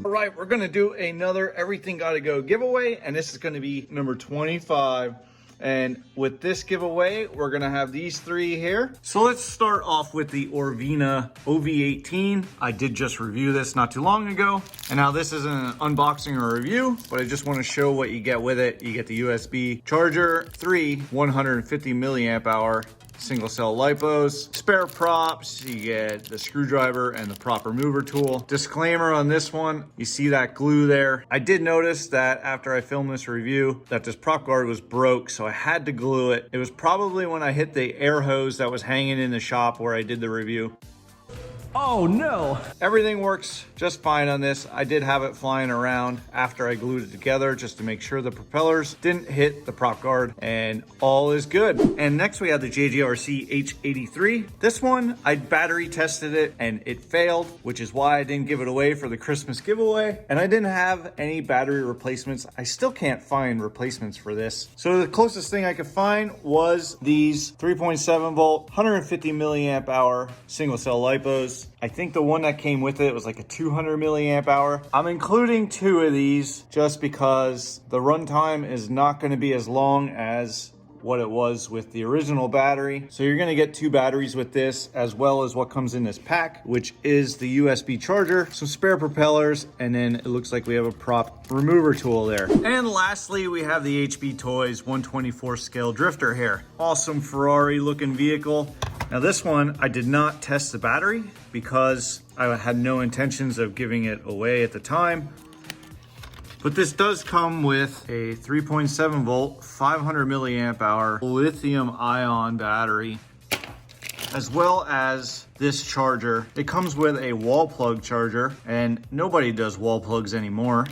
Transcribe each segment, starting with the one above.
All right, we're gonna do another Everything Gotta Go giveaway, and this is gonna be number 25. And with this giveaway, we're gonna have these three here. So let's start off with the Orvina OV18. I did just review this not too long ago. And now this isn't an unboxing or review, but I just wanna show what you get with it. You get the USB charger, 150 milliamp hour single cell lipos, spare props, you get the screwdriver and the prop remover tool. Disclaimer on this one, you see that glue there. I did notice that after I filmed this review that this prop guard was broke, so I had to glue it. It was probably when I hit the air hose that was hanging in the shop where I did the review. Oh no! Everything works just fine on this. I did have it flying around after I glued it together just to make sure the propellers didn't hit the prop guard, and all is good. And next we have the JJRC H83. This one, I battery tested it and it failed, which is why I didn't give it away for the Christmas giveaway. And I didn't have any battery replacements. I still can't find replacements for this. So the closest thing I could find was these 3.7 volt, 150 milliamp hour single cell lipos. I think the one that came with it was like a 200 milliamp hour. I'm including two of these just because the runtime is not going to be as long as what it was with the original battery. So you're gonna get two batteries with this, as well as what comes in this pack, which is the USB charger, some spare propellers, and then it looks like we have a prop remover tool there. And lastly, we have the HB Toys 124 scale drifter here. Awesome Ferrari looking vehicle. Now this one, I did not test the battery because I had no intentions of giving it away at the time. But this does come with a 3.7 volt, 500 milliamp hour lithium ion battery, as well as this charger. It comes with a wall plug charger, and nobody does wall plugs anymore.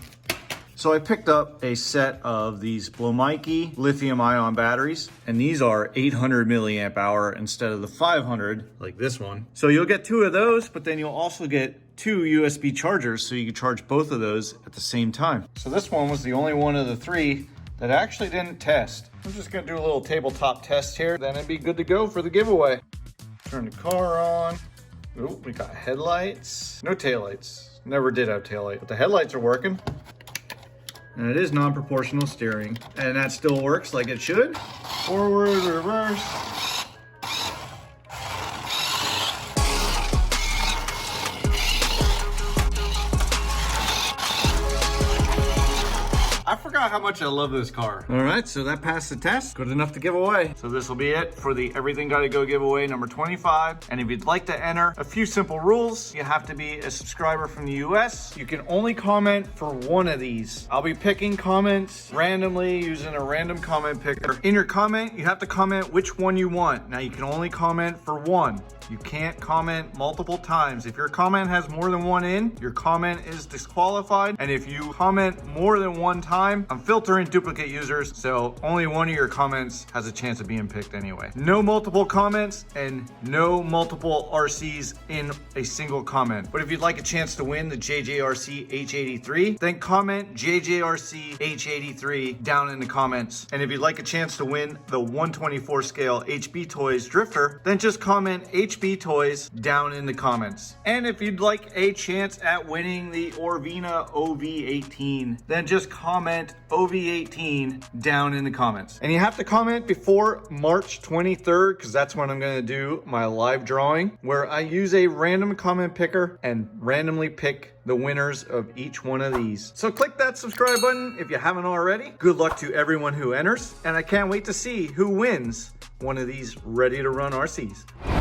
So I picked up a set of these Blomike lithium ion batteries, and these are 800 milliamp hour instead of the 500 like this one. So you'll get two of those, but then you'll also get two USB chargers, so you can charge both of those at the same time. So this one was the only one of the three that I actually didn't test. I'm just gonna do a little tabletop test here, then it'd be good to go for the giveaway. Turn the car on. Oh, we got headlights. No taillights. Never did have taillight, but the headlights are working. And it is non-proportional steering, and that still works like it should. Forward, reverse. I forgot how much I love this car. All right, so that passed the test. Good enough to give away. So this will be it for the Everything Gotta Go giveaway number 25. And if you'd like to enter, a few simple rules. You have to be a subscriber from the US. You can only comment for one of these. I'll be picking comments randomly using a random comment picker. In your comment, you have to comment which one you want. Now you can only comment for one. You can't comment multiple times. If your comment has more than one in, your comment is disqualified. And if you comment more than one time, I'm filtering duplicate users, so only one of your comments has a chance of being picked anyway. No multiple comments and no multiple RCs in a single comment. But if you'd like a chance to win the JJRC H83, then comment JJRC H83 down in the comments. And if you'd like a chance to win the 124 scale HB Toys drifter, then just comment HB Toys down in the comments. And if you'd like a chance at winning the Orvina OV18, then just comment OV18 down in the comments. And you have to comment before March 23rd, because that's when I'm going to do my live drawing, where I use a random comment picker and randomly pick the winners of each one of these. So click that subscribe button if you haven't already. Good luck to everyone who enters, and I can't wait to see who wins one of these ready to run RCs.